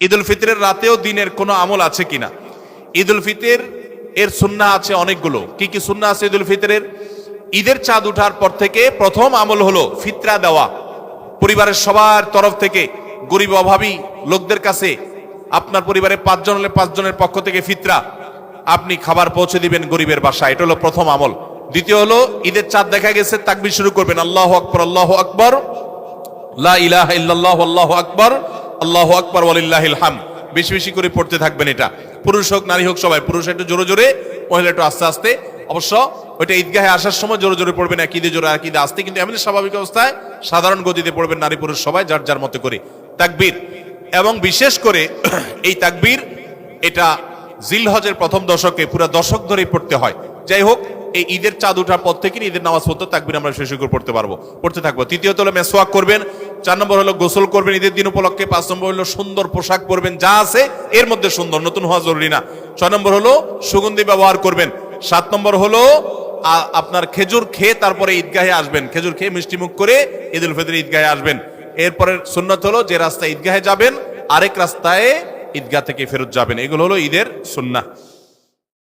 ঈদ উল ফিতরের রাতেও দিনের কোনো আমল আছে কিনা? ঈদ উল ফিতর এর সুন্নাহ আছে অনেকগুলো। কি কি সুন্নাহ আছে ঈদ উল ফিতরের? ঈদের চাঁদ উঠার পর থেকে প্রথম আমল হলো ফিতরা দেওয়া। পরিবারের সবার তরফ থেকে গরিব অভাবী লোকদের কাছে, আপনার পরিবারে 5 জন হলে 5 জনের পক্ষ থেকে ফিতরা আপনি খাবার পৌঁছে দিবেন গরিবের বাসায়। এটা হলো প্রথম আমল। দ্বিতীয় হলো ঈদের চাঁদ দেখা গেছে, তাকবীর শুরু করবেন, আল্লাহু আকবার, আল্লাহু আকবার, লা ইলাহা ইল্লাল্লাহু, আল্লাহু আকবার, আল্লাহু আকবার ওয়ালিল্লাহিল হামদ। বেশি বেশি করে পড়তে থাকবেন। এটা পুরুষ হোক নারী হোক সবাই, পুরুষ একটু জোরে জোরে, মহিলা একটু আস্তে আস্তে। অবশ্য ওইটা ঈদগাহে আসার সময় জোরে জোরে পড়বেন, এক ঈদে জোরে এক ঈদে আস্তে, কিন্তু এমনি স্বাভাবিক অবস্থায় সাধারণ গতিতে পড়বেন নারী পুরুষ সবাই যার যার মতো করে তাকবীর। এবং বিশেষ করে এই তাকবীর এটা জিলহজের প্রথম দশকে পুরো দশক ধরেই পড়তে হয়। যাই হোক, এই ঈদের চাঁদ উঠার পর থেকে ঈদের নামাজ পড়তে তাকবীর আমরা শেষ করে পড়তে থাকবো। তৃতীয়ত হলো মেসওয়াক করবেন। 4 নম্বর হলো গোসল করবেন ঈদের দিন উপলক্ষে। 5 নম্বর হলো সুন্দর পোশাক পরবেন, যা আছে এর মধ্যে সুন্দর, নতুন হওয়া জরুরি না। 6 নম্বর হলো সুগন্ধি ব্যবহার করবেন। 7 নম্বর হলো আপনার খেজুর খেয়ে তারপরে ঈদগাহে আসবেন, খেজুর খেয়ে মিষ্টি মুখ করে ঈদ উল ফিতর ঈদগাহে আসবেন। এরপরে সুন্নাত হলো যে রাস্তায় ঈদগাহে যাবেন আরেক রাস্তায় ঈদগাহ থেকে ফেরত যাবেন। এগুলো হলো ঈদের সুন্নাহ।